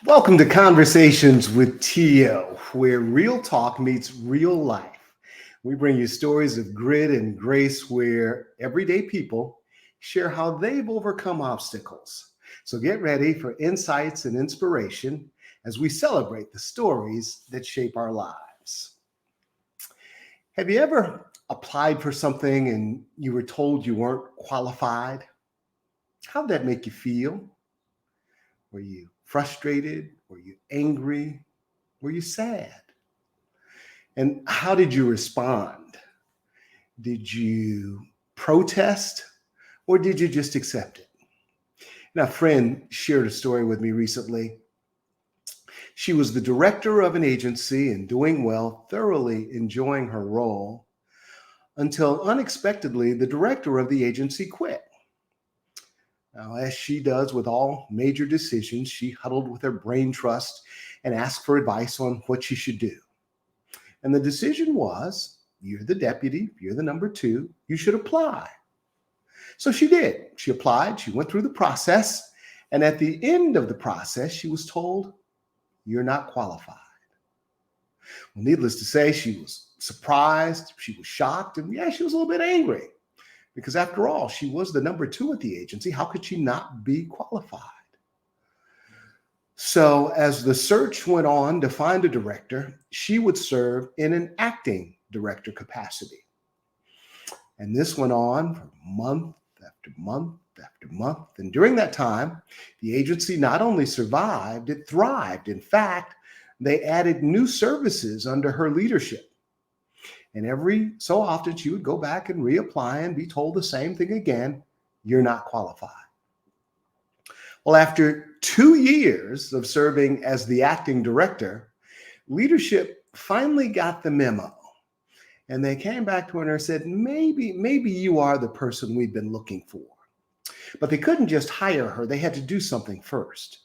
Welcome to Conversations with TO, where real talk meets real life. We bring you stories of grit and grace where everyday people share how they've overcome obstacles. So get ready for insights and inspiration as we celebrate the stories that shape our lives. Have you ever applied for something and you were told you weren't qualified? How'd that make you feel? Were you frustrated? Were you angry? Were you sad? And how did you respond? Did you protest or did you just accept it? Now, a friend shared a story with me recently. She was the director of an agency and doing well, thoroughly enjoying her role until unexpectedly the director of the agency quit. Now, as she does with all major decisions, she huddled with her brain trust and asked for advice on what she should do. And the decision was, you're the deputy, you're the number two, you should apply. So she did. She applied, she went through the process, and at the end of the process, she was told, you're not qualified. Well, needless to say, she was surprised, she was shocked, and yeah, she was a little bit angry. Because after all, she was the number two at the agency. How could she not be qualified? So as the search went on to find a director, she would serve in an acting director capacity. And this went on for month after month after month. And during that time, the agency not only survived, it thrived. In fact, they added new services under her leadership. And every so often, she would go back and reapply and be told the same thing again, you're not qualified. Well, after 2 years of serving as the acting director, leadership finally got the memo. And they came back to her and said, maybe you are the person we've been looking for. But they couldn't just hire her. They had to do something first.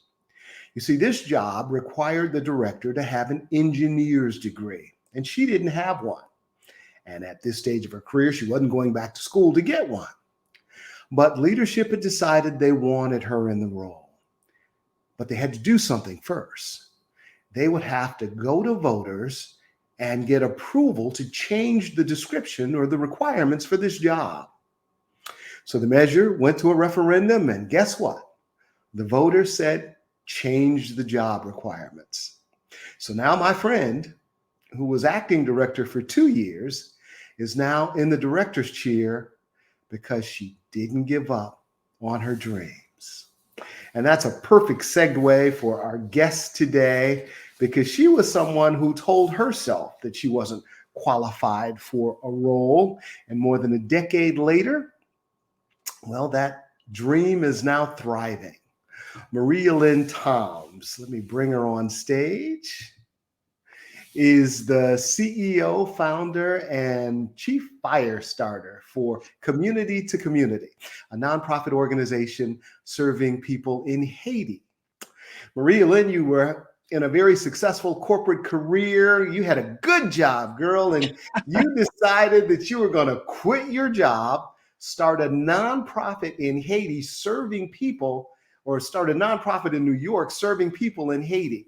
You see, this job required the director to have an engineer's degree, and she didn't have one. And at this stage of her career, she wasn't going back to school to get one. But leadership had decided they wanted her in the role. But they had to do something first. They would have to go to voters and get approval to change the description or the requirements for this job. So the measure went to a referendum, and guess what? The voters said, change the job requirements. So now my friend, who was acting director for 2 years, is now in the director's chair because she didn't give up on her dreams. And that's a perfect segue for our guest today, because she was someone who told herself that she wasn't qualified for a role. And more than a decade later, well, that dream is now thriving. MarieYolaine Toms, let me bring her on stage, is the CEO, founder, and chief fire starter for Community2Community, a nonprofit organization serving people in Haiti. MarieYolaine, you were in a very successful corporate career. You had a good job, girl, and you decided that you were going to quit your job, start a nonprofit in Haiti serving people, or start a nonprofit in New York serving people in Haiti.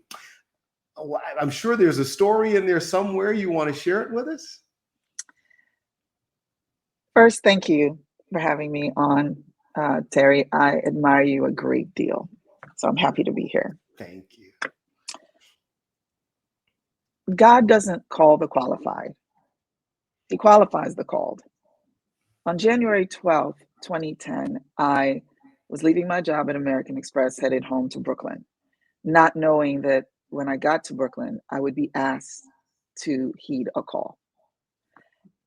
I'm sure there's a story in there somewhere. You want to share it with us? First, thank you for having me on, Terry. I admire you a great deal, so I'm happy to be here. Thank you. God doesn't call the qualified. He qualifies the called. On January 12th, 2010, I was leaving my job at American Express, headed home to Brooklyn, not knowing that when I got to Brooklyn, I would be asked to heed a call.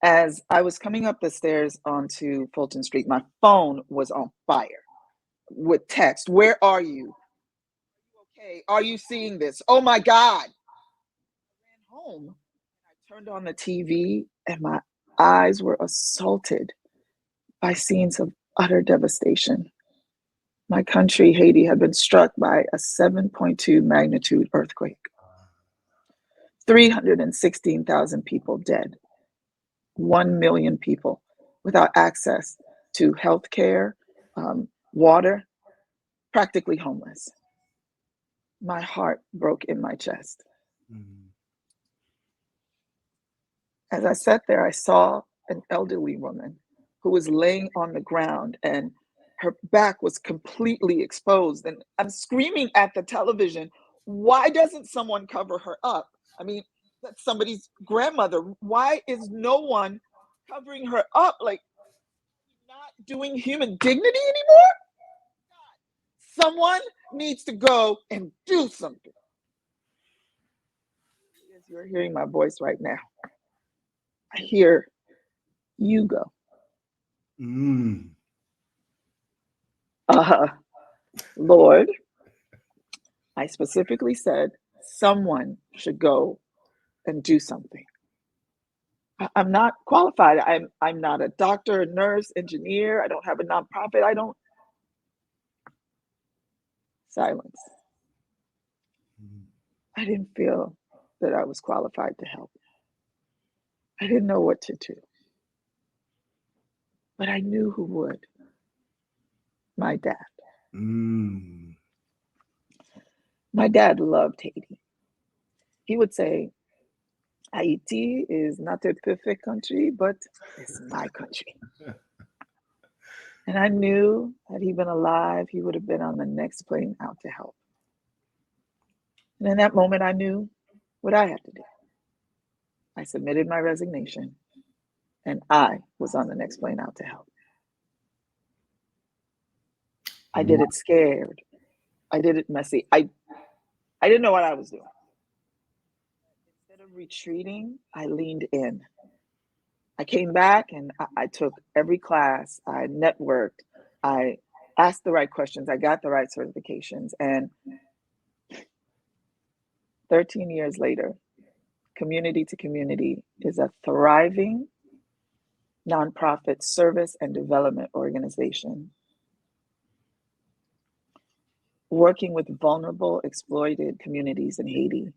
As I was coming up the stairs onto Fulton Street, my phone was on fire with text. Where are you? Okay, are you seeing this? Oh my God. I ran home. I turned on the TV and my eyes were assaulted by scenes of utter devastation. My country, Haiti, had been struck by a 7.2 magnitude earthquake. 316,000 people dead. 1 million people without access to health care, water, practically homeless. my heart broke in my chest. Mm. As I sat there, I saw an elderly woman who was laying on the ground and her back was completely exposed. And I'm screaming at the television, why doesn't someone cover her up? I mean, that's somebody's grandmother. Why is no one covering her up? Like, not doing human dignity anymore? Someone needs to go and do something. As you're hearing my voice right now, I hear you go. Mm. Lord, I specifically said someone should go and do something. I'm not qualified. I'm not a doctor, a nurse, engineer. I don't have a nonprofit. I don't. Silence. I didn't feel that I was qualified to help. I didn't know what to do. But I knew who would. My dad. Mm. My dad loved Haiti. He would say, Haiti is not a perfect country, but it's my country. And I knew had he been alive, he would have been on the next plane out to help. And in that moment, I knew what I had to do. I submitted my resignation, and I was on the next plane out to help. I did it scared. I did it messy. I didn't know what I was doing. Instead of retreating, I leaned in. I came back and I took every class. I networked. I asked the right questions. I got the right certifications. And 13 years later, Community2Community is a thriving nonprofit service and development organization working with vulnerable, exploited communities in Haiti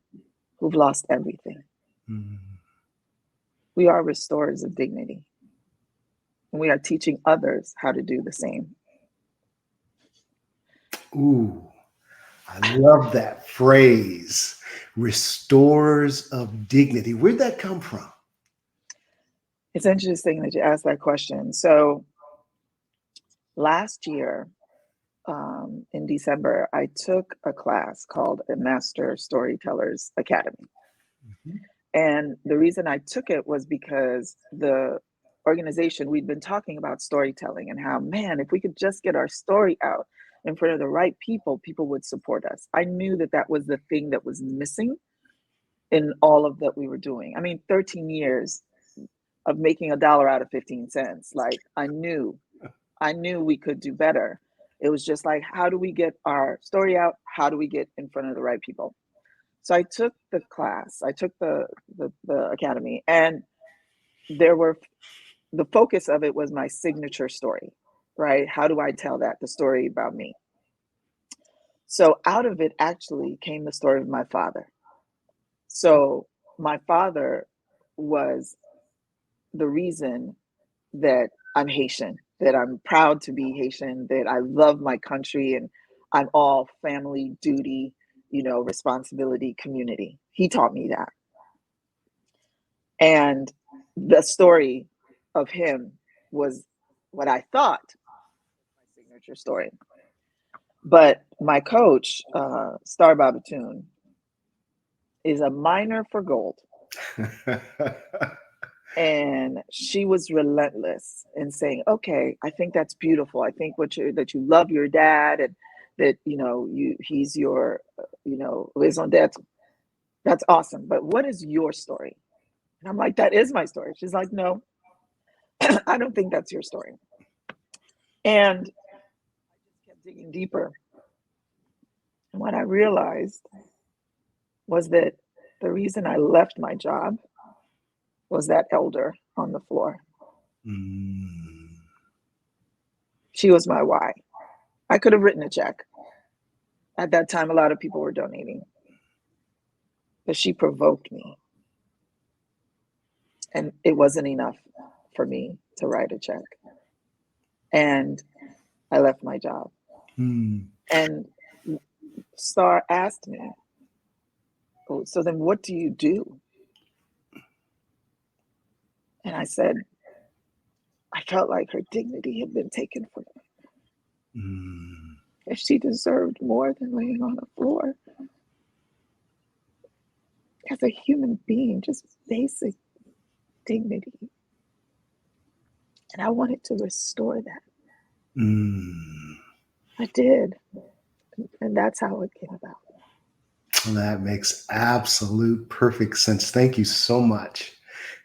who've lost everything. Mm. We are restorers of dignity, and we are teaching others how to do the same. Ooh, I love that phrase, restorers of dignity. Where'd that come from? It's interesting that you asked that question. So last year, in December, I took a class called a Master Storytellers Academy. Mm-hmm. And the reason I took it was because the organization, we'd been talking about storytelling and how, man, if we could just get our story out in front of the right people, people would support us. I knew that that was the thing that was missing in all of that we were doing. I mean, 13 years of making $1 out of 15 cents. Like I knew we could do better. It was just like, how do we get our story out? How do we get in front of the right people? So I took the class, I took the academy, and the focus of it was my signature story, right? How do I tell that, the story about me? So out of it actually came the story of my father. So my father was the reason that I'm Haitian, that I'm proud to be Haitian, that I love my country, and I'm all family, duty, responsibility, community. He taught me that. And the story of him was what I thought was my signature story. But my coach, Star Babatoon, is a miner for gold. And she was relentless in saying, okay, I think that's beautiful. I think that you love your dad and that, he's your, raison d'etre. That's awesome. But what is your story? And I'm like, that is my story. She's like, no, I don't think that's your story. And I just kept digging deeper. And what I realized was that the reason I left my job was that elder on the floor. Mm. She was my why. I could have written a check. At that time, a lot of people were donating. But she provoked me. And it wasn't enough for me to write a check. And I left my job. Mm. And star asked me, "Oh, so then what do you do?" And I said, I felt like her dignity had been taken from her. Mm. If she deserved more than laying on the floor as a human being, just basic dignity. And I wanted to restore that. Mm. I did. And that's how it came about. That makes absolute perfect sense. Thank you so much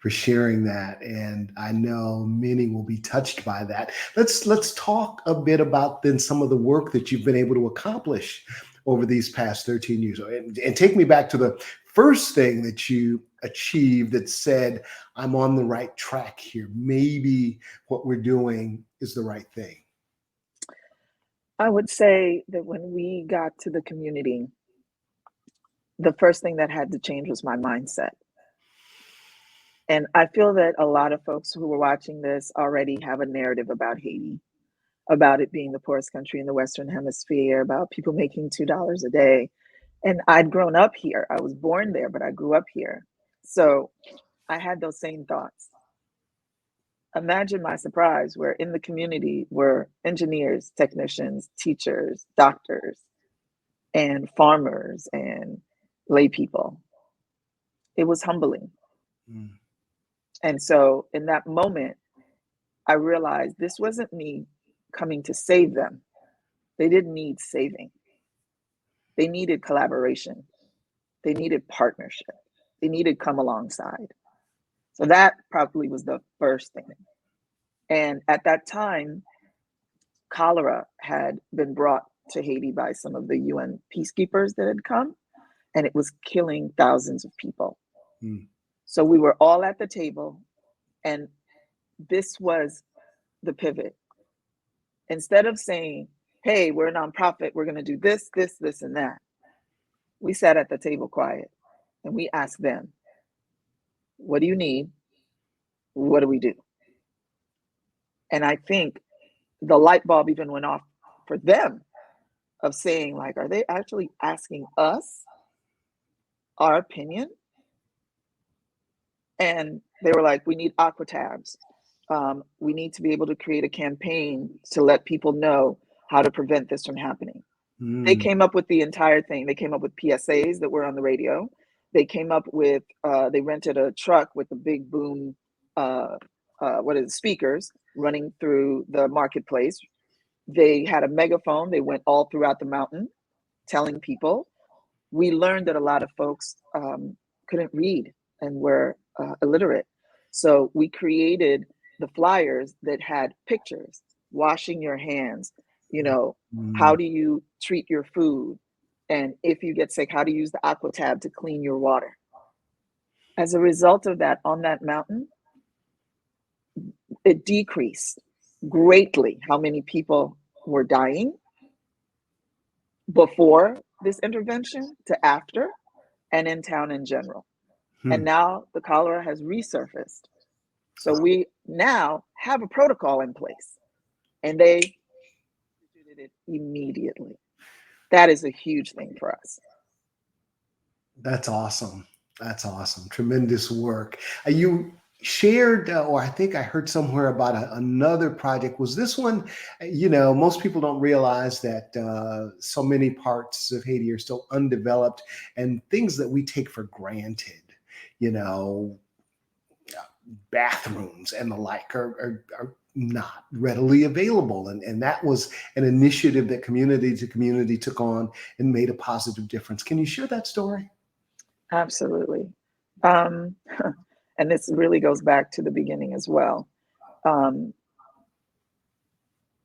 for sharing that. And I know many will be touched by that. Let's talk a bit about then some of the work that you've been able to accomplish over these past 13 years. And take me back to the first thing that you achieved that said, I'm on the right track here. Maybe what we're doing is the right thing. I would say that when we got to the community, the first thing that had to change was my mindset. And I feel that a lot of folks who were watching this already have a narrative about Haiti, about it being the poorest country in the Western Hemisphere, about people making $2 a day. And I'd grown up here. I was born there, but I grew up here. So I had those same thoughts. Imagine my surprise where in the community were engineers, technicians, teachers, doctors, and farmers and lay people. It was humbling. Mm. And so in that moment, I realized this wasn't me coming to save them. They didn't need saving. They needed collaboration. They needed partnership. They needed come alongside. So that probably was the first thing. And at that time, cholera had been brought to Haiti by some of the UN peacekeepers that had come, and it was killing thousands of people. Mm. So we were all at the table, and this was the pivot. Instead of saying, hey, we're a nonprofit, we're going to do this, this, this, and that, we sat at the table quiet and we asked them, what do you need? What do we do? And I think the light bulb even went off for them of saying, like, are they actually asking us our opinion? And they were like, we need aqua tabs. We need to be able to create a campaign to let people know how to prevent this from happening. They came up with the entire thing. They came up with PSAs that were on the radio. They came up with, they rented a truck with a big boom, speakers running through the marketplace. They had a megaphone. They went all throughout the mountain telling people. We learned that a lot of folks couldn't read and were illiterate. So we created the flyers that had pictures, washing your hands, how do you treat your food? And if you get sick, how to use the aqua tab to clean your water. As a result of that, on that mountain, it decreased greatly how many people were dying before this intervention to after, and in town in general. And now the cholera has resurfaced. So we now have a protocol in place, and they instituted it immediately. That is a huge thing for us. That's awesome. That's awesome. Tremendous work. You shared, or I think I heard somewhere about another project. Was this one, most people don't realize that so many parts of Haiti are still undeveloped, and things that we take for granted, bathrooms and the like are not readily available. And that was an initiative that Community2Community took on and made a positive difference. Can you share that story? Absolutely. And this really goes back to the beginning as well.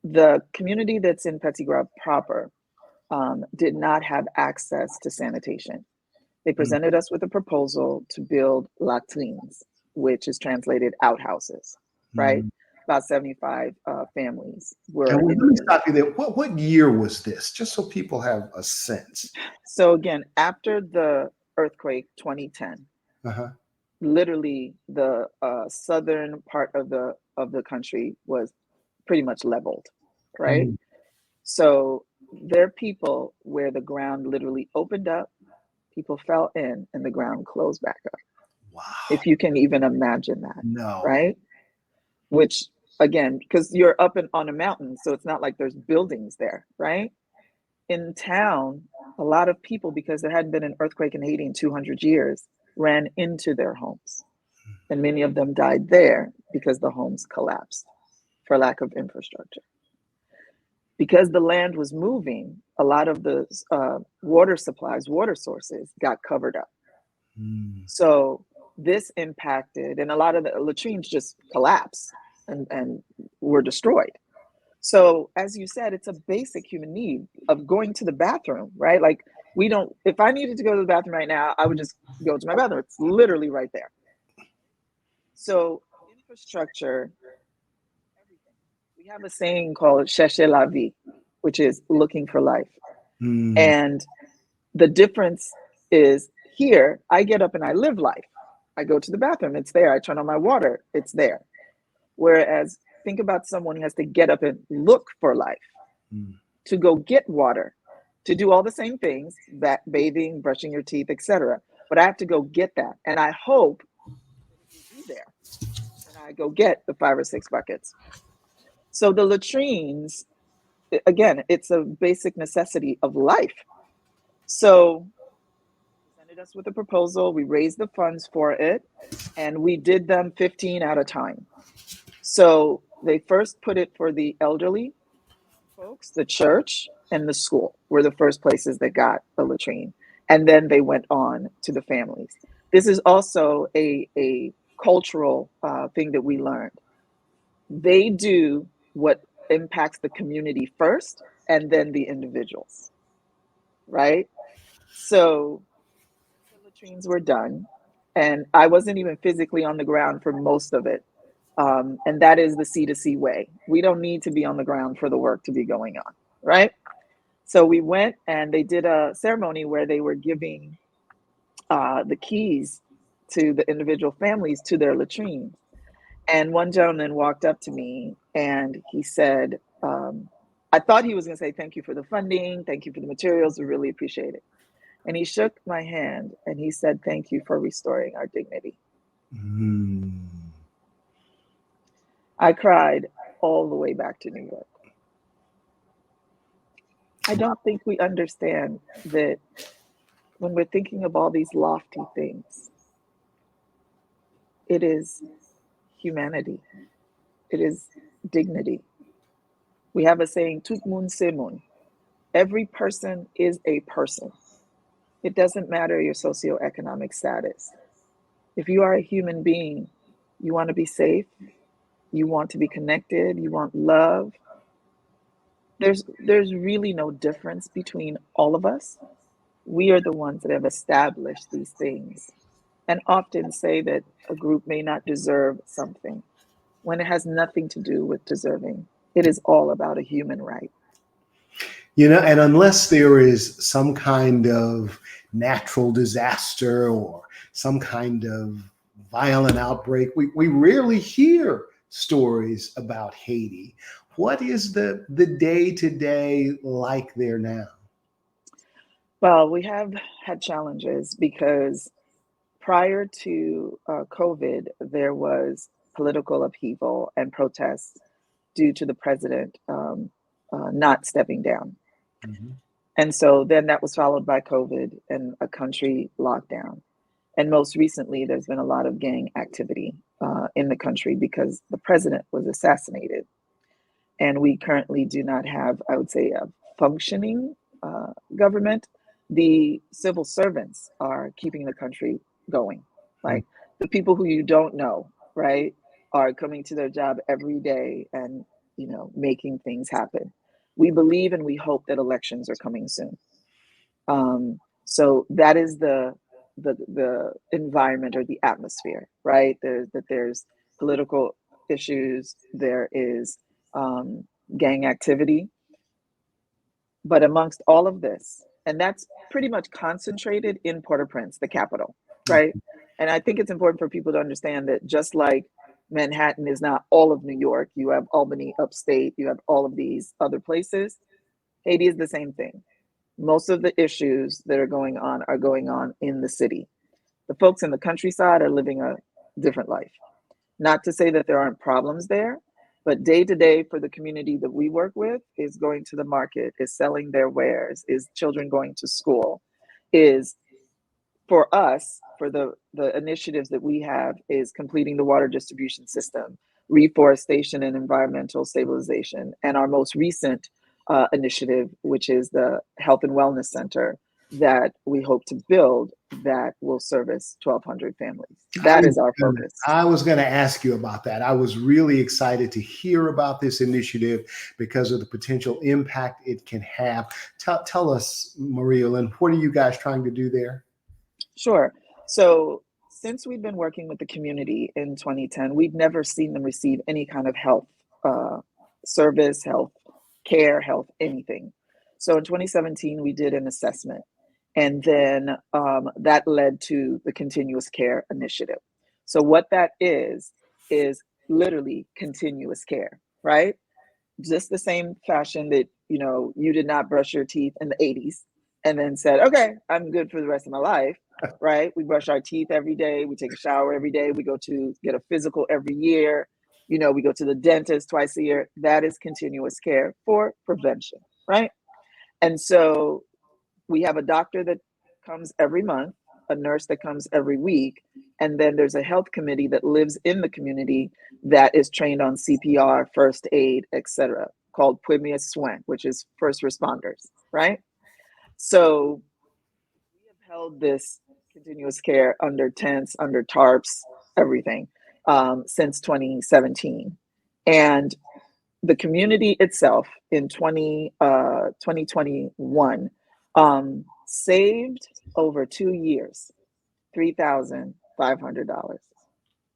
The community that's in Petit Grave proper did not have access to sanitation. They presented us with a proposal to build latrines, which is translated outhouses, right? About 75 families were. And let me stop you there. What year was this? Just so people have a sense. So again, after the earthquake 2010, literally the southern part of the country was pretty much leveled, right? So there are people where the ground literally opened up, people fell in, and the ground closed back up. Wow. If you can even imagine that, No. right? Which, again, because you're up on a mountain, so it's not like there's buildings there, right? In town, a lot of people, because there hadn't been an earthquake in Haiti in 200 years, ran into their homes. And many of them died there because the homes collapsed for lack of infrastructure. Because the land was moving, a lot of the water supplies, water sources got covered up. So this impacted, and a lot of the latrines just collapsed and were destroyed. So as you said, it's a basic human need of going to the bathroom, right? Like we don't, if I needed to go to the bathroom right now, I would just go to my bathroom. It's literally right there. So infrastructure, everything. We have a saying called chercher la vie, which is looking for life. And the difference is here, I get up and I live life. I go to the bathroom, it's there. I turn on my water, it's there. Whereas think about someone who has to get up and look for life, to go get water, to do all the same things, that bathing, brushing your teeth, etc. But I have to go get that. And I hope it will be there. And I go get the 5 or 6 buckets. So the latrines, again, it's a basic necessity of life. So they presented us with a proposal, we raised the funds for it, and we did them 15 at a time. So they first put it for the elderly folks, the church and the school were the first places that got a latrine. And then they went on to the families. This is also a cultural thing that we learned. They do what impacts the community first and then the individuals, right? So the latrines were done, and I wasn't even physically on the ground for most of it. And that is the C2C way. We don't need to be on the ground for the work to be going on, right? So we went and they did a ceremony where they were giving the keys to the individual families to their latrines. And one gentleman walked up to me and he said, I thought he was going to say, thank you for the funding. Thank you for the materials. We really appreciate it. And he shook my hand and he said, thank you for restoring our dignity. I cried all the way back to New York. I don't think we understand that when we're thinking of all these lofty things, it is humanity. It is dignity. We have a saying, tout moun c'est moun. Every person is a person. It doesn't matter your socioeconomic status. If you are a human being, you want to be safe, you want to be connected, you want love. There's really no difference between all of us. We are the ones that have established these things and often say that a group may not deserve something when it has nothing to do with deserving. It is all about a human right. And unless there is some kind of natural disaster or some kind of violent outbreak, we rarely hear stories about Haiti. What is the day-to-day like there now? Well, we have had challenges because prior to COVID, there was political upheaval and protests due to the president not stepping down. And so then that was followed by COVID and a country lockdown. And most recently, there's been a lot of gang activity in the country because the president was assassinated. And we currently do not have, I would say, a functioning government. The civil servants are keeping the country going. Like the people who you don't know, right, are coming to their job every day and, making things happen. We believe and we hope that elections are coming soon. So that is the environment or the atmosphere, right? There's political issues, there is gang activity. But amongst all of this, and that's pretty much concentrated in Port-au-Prince, the capital, right? And I think it's important for people to understand that just like Manhattan is not all of New York, you have Albany upstate, you have all of these other places. Haiti is the same thing. Most of the issues that are going on in the city. The folks in the countryside are living a different life. Not to say that there aren't problems there, but day to day for the community that we work with is going to the market, is selling their wares, is children going to school, is for us, for the initiatives that we have, is completing the water distribution system, reforestation and environmental stabilization, and our most recent initiative, which is the Health and Wellness Center that we hope to build that will service 1,200 families. That is our focus. I was going to ask you about that. I was really excited to hear about this initiative because of the potential impact it can have. Tell us, MarieYolaine, what are you guys trying to do there? Sure. So since we've been working with the community in 2010, we've never seen them receive any kind of health service, health care, health anything. So in 2017, we did an assessment. And then that led to the Continuous Care Initiative. So what that is literally continuous care, right? Just the same fashion that, you did not brush your teeth in the 80s and then said, okay, I'm good for the rest of my life, right? We brush our teeth every day. We take a shower every day. We go to get a physical every year. We go to the dentist twice a year. That is continuous care for prevention, right? And so we have a doctor that comes every month, a nurse that comes every week, and then there's a health committee that lives in the community that is trained on CPR, first aid, etc., called Premiers Soins, which is first responders, right? So we have held this continuous care under tents, under tarps, everything, since 2017. And the community itself in 2021 saved over 2 years $3,500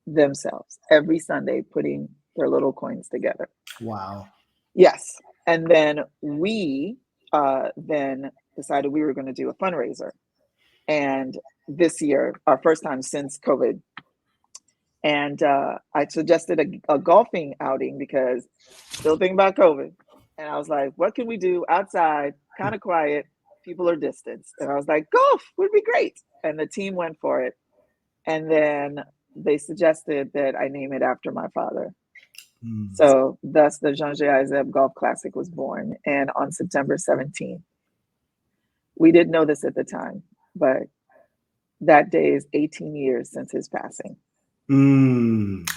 themselves every Sunday, putting their little coins together. Wow. Yes. And then we then decided we were going to do a fundraiser. And this year, our first time since COVID. And I suggested a golfing outing because still thinking about COVID. And I was like, what can we do outside, kind of quiet, people are distanced. And I was like, golf would be great. And the team went for it. And then they suggested that I name it after my father. So thus the Jean-Jacques Zeb Golf Classic was born. And on September 17th, we didn't know this at the time, but that day is 18 years since his passing.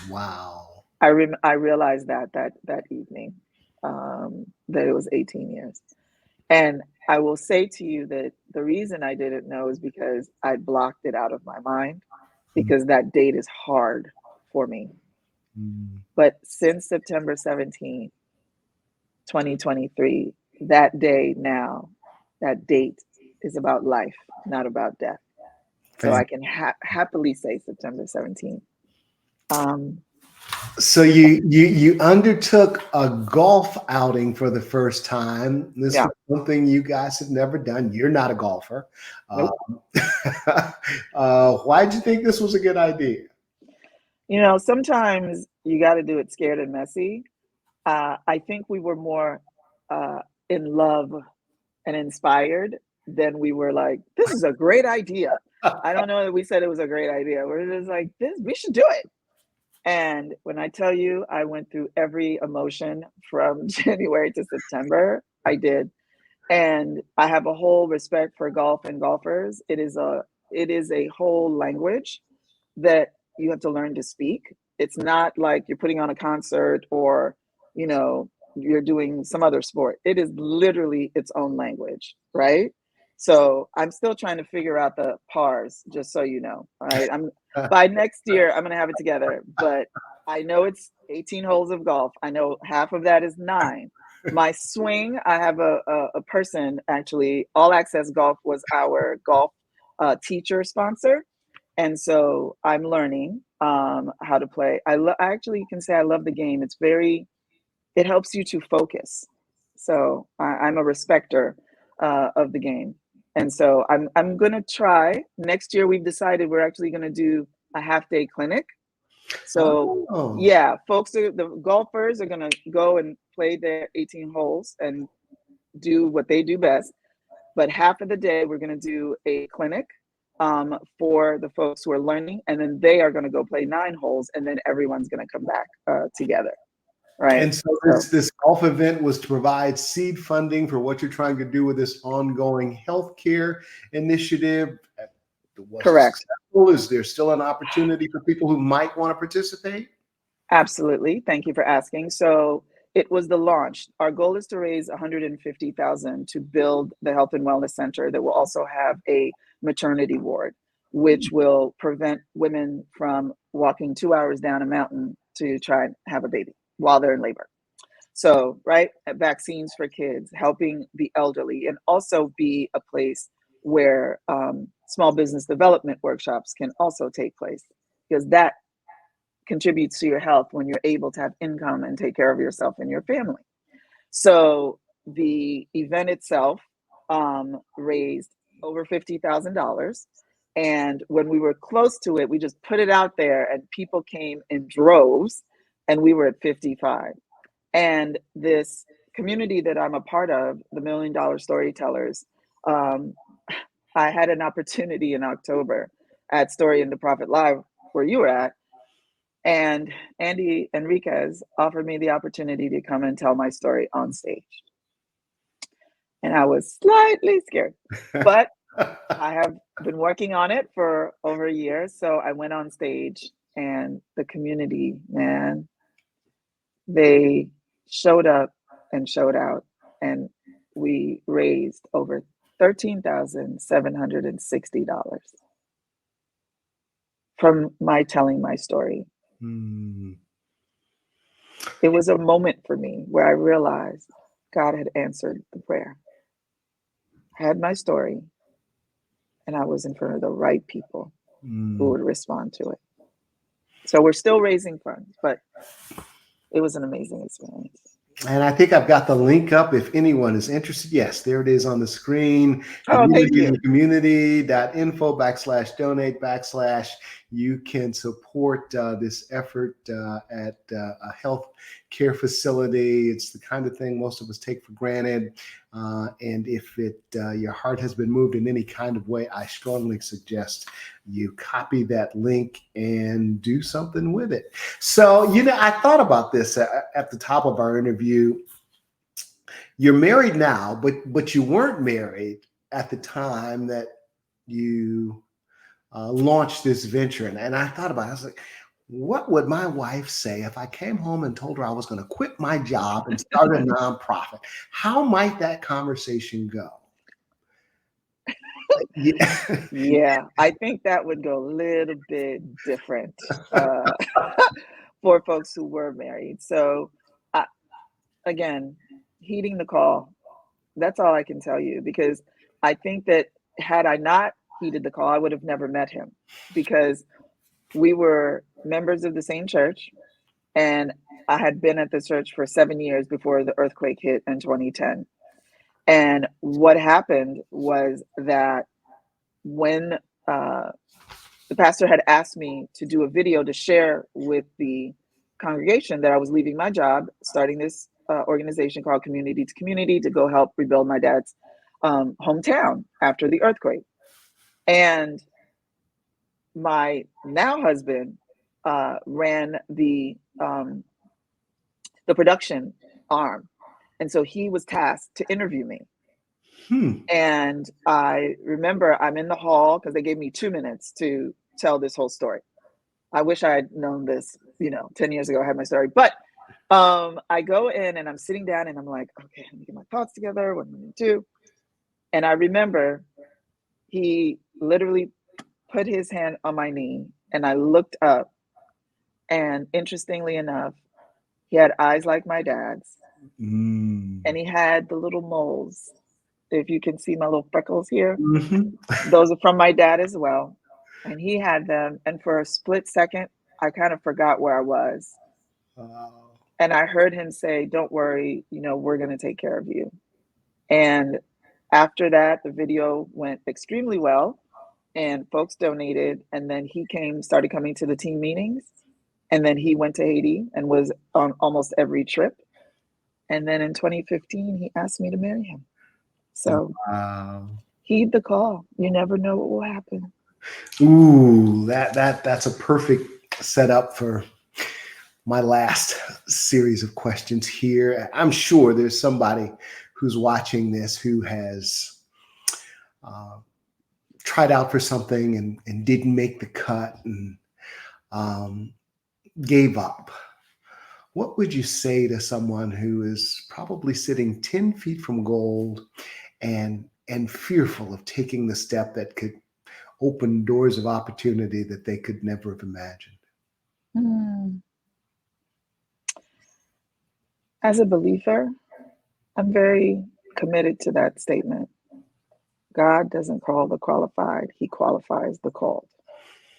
Wow. I realized that evening, that it was 18 years. And I will say to you that the reason I didn't know is because I blocked it out of my mind, because that date is hard for me. But since September 17th, 2023, that day now, that date is about life, not about death. So I can happily say September 17th. So you undertook a golf outing for the first time. This is something you guys have never done. You're not a golfer. Nope. Why did you think this was a good idea? Sometimes you got to do it scared and messy. I think we were more in love and inspired than we were like, this is a great idea. I don't know that we said it was a great idea. We're just like, we should do it. And when I tell you, I went through every emotion from January to September, I did. And I have a whole respect for golf and golfers. It is a whole language that you have to learn to speak. It's not like you're putting on a concert or, you're doing some other sport. It is literally its own language, right? So I'm still trying to figure out the pars, just so you know. All right. By next year, I'm going to have it together. But I know it's 18 holes of golf. I know half of that is 9. My swing, I have a person, actually, All Access Golf was our golf teacher sponsor. And so I'm learning how to play. I actually can say I love the game. It helps you to focus. So I'm a respecter of the game. And so I'm going to try. Next year, we've decided we're actually going to do a half-day clinic. So folks, the golfers are going to go and play their 18 holes. And do what they do best. But half of the day, we're going to do a clinic for the folks who are learning, and then they are going to go play 9 holes, and then everyone's going to come back together. Right. And so this golf event was to provide seed funding for what you're trying to do with this ongoing healthcare initiative. Correct. Is there still an opportunity for people who might want to participate? Absolutely. Thank you for asking. So it was the launch. Our goal is to raise $150,000 to build the Health and Wellness Center that will also have a maternity ward, which will prevent women from walking 2 hours down a mountain to try and have a baby while they're in labor. So, right, vaccines for kids, helping the elderly, and also be a place where small business development workshops can also take place, because that contributes to your health when you're able to have income and take care of yourself and your family. So the event itself raised over $50,000. And when we were close to it, we just put it out there and people came in droves, and we were at 55. And this community that I'm a part of, the $1 Million Storytellers, I had an opportunity in October at Story in the Profit Live, where you were at, and Andy Enriquez offered me the opportunity to come and tell my story on stage. And I was slightly scared, but I have been working on it for over a year. So I went on stage, and the community, man, they showed up and showed out, and we raised over $13,760 from my telling my story. It was a moment for me where I realized God had answered the prayer. I had my story, and I was in front of the right people who would respond to it. So we're still raising funds, but it was an amazing experience. And I think I've got the link up if anyone is interested. Yes, there it is on the screen. Oh, thank you. Community2Community.info/donate/ you can support this effort at a health care facility. It's the kind of thing most of us take for granted. And if your heart has been moved in any kind of way, I strongly suggest you copy that link and do something with it. So, I thought about this at the top of our interview. You're married now, but you weren't married at the time that you launched this venture. And I thought about it. I was like, what would my wife say if I came home and told her I was going to quit my job and start a nonprofit? How might that conversation go? Yeah, I think that would go a little bit different for folks who were married. So again, heeding the call, that's all I can tell you, because I think that had I not heeded the call, I would have never met him, because we were members of the same church, and I had been at the church for 7 years before the earthquake hit in 2010. And what happened was that when the pastor had asked me to do a video to share with the congregation that I was leaving my job, starting this organization called Community2Community to go help rebuild my dad's hometown after the earthquake. And my now husband ran the production arm. And so he was tasked to interview me. And I remember I'm in the hall because they gave me 2 minutes to tell this whole story. I wish I had known this, 10 years ago, I had my story. But I go in and I'm sitting down and I'm like, okay, let me get my thoughts together. What am I going to do? And I remember he literally put his hand on my knee, and I looked up, and interestingly enough, he had eyes like my dad's, and he had the little moles. If you can see my little freckles here, those are from my dad as well. And he had them. And for a split second, I kind of forgot where I was. And I heard him say, don't worry, we're going to take care of you. And after that, the video went extremely well, and folks donated. And then he started coming to the team meetings. And then he went to Haiti and was on almost every trip. And then in 2015, he asked me to marry him. So Wow. heed the call. You never know what will happen. Ooh, that's a perfect setup for my last series of questions here. I'm sure there's somebody who's watching this who has tried out for something and didn't make the cut and gave up. What would you say to someone who is probably sitting 10 feet from gold and fearful of taking the step that could open doors of opportunity that they could never have imagined? As a believer, I'm very committed to that statement. God doesn't call the qualified, he qualifies the called.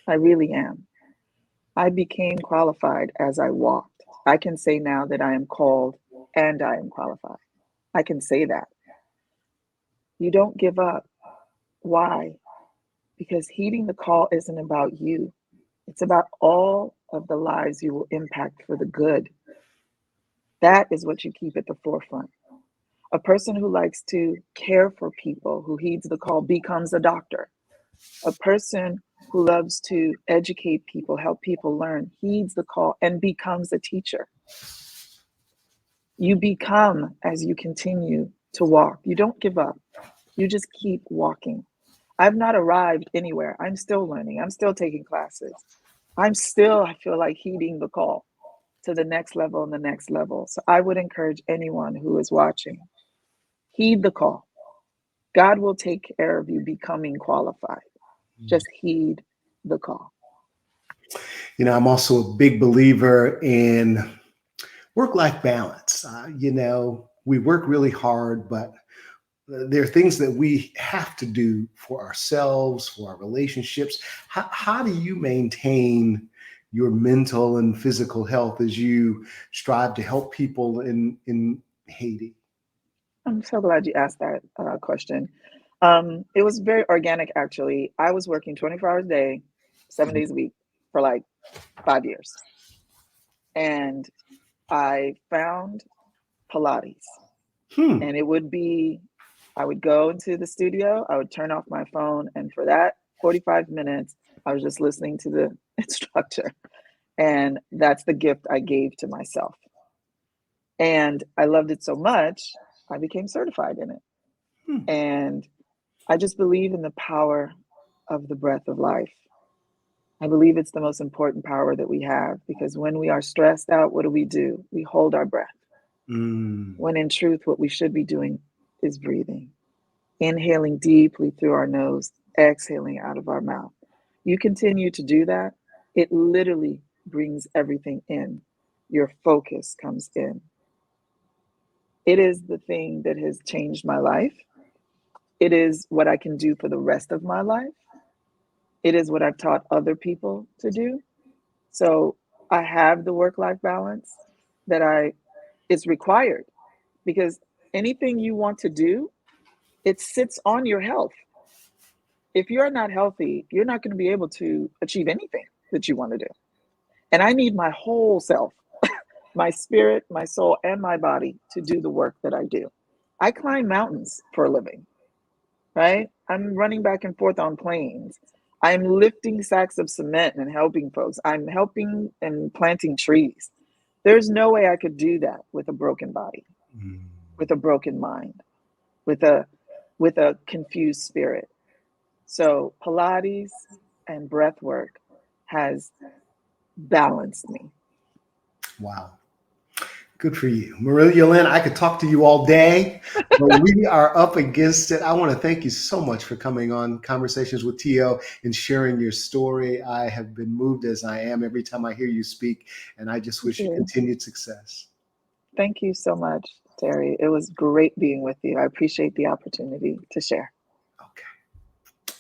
I really am. I became qualified as I walked. I can say now that I am called and I am qualified. I can say that. You don't give up. Why? Because heeding the call isn't about you. It's about all of the lives you will impact for the good. That is what you keep at the forefront. A person who likes to care for people, who heeds the call, becomes a doctor. A person who loves to educate people, help people learn, heeds the call and becomes a teacher. You become as you continue to walk. You don't give up. You just keep walking. I've not arrived anywhere. I'm still learning. I'm still taking classes. I feel like heeding the call to the next level and the next level. So I would encourage anyone who is watching, heed the call. God will take care of you becoming qualified. Just heed the call. You know, I'm also a big believer in work-life balance. We work really hard, but there are things that we have to do for ourselves, for our relationships. How do you maintain your mental and physical health as you strive to help people in Haiti? I'm so glad you asked that question. It was very organic, actually. I was working 24 hours a day, 7 days a week for like 5 years. And I found Pilates. Hmm. And I would go into the studio, I would turn off my phone, and for that 45 minutes, I was just listening to the instructor. And that's the gift I gave to myself. And I loved it so much, I became certified in it. Hmm. And I just believe in the power of the breath of life. I believe it's the most important power that we have, because when we are stressed out, what do? We hold our breath. Mm. When in truth, what we should be doing is breathing, inhaling deeply through our nose, exhaling out of our mouth. You continue to do that, it literally brings everything in. Your focus comes in. It is the thing that has changed my life. It is what I can do for the rest of my life. It is what I've taught other people to do. So I have the work-life balance that is required, because anything you want to do, it sits on your health. If you're not healthy, you're not going to be able to achieve anything that you want to do. And I need my whole self, my spirit, my soul, and my body to do the work that I do. I climb mountains for a living, right? I'm running back and forth on planes. I'm lifting sacks of cement and helping folks. I'm helping and planting trees. There's no way I could do that with a broken body, Mm. with a broken mind, with a confused spirit. So Pilates and breath work has balanced me. Wow. Good for you. MarieYolaine, I could talk to you all day, but we are up against it. I want to thank you so much for coming on Conversations with TO and sharing your story. I have been moved as I am every time I hear you speak, and I just wish you continued success. Thank you so much, Terry. It was great being with you. I appreciate the opportunity to share. Okay.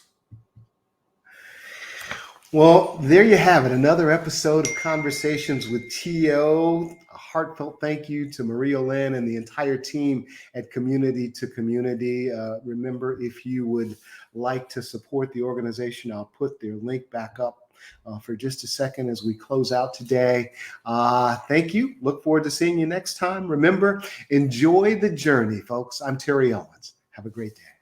Well, there you have it. Another episode of Conversations with TO. A heartfelt thank you to MarieYolaine and the entire team at Community2Community. Remember, if you would like to support the organization, I'll put their link back up for just a second as we close out today. Thank you. Look forward to seeing you next time. Remember, enjoy the journey, folks. I'm Terry Owens. Have a great day.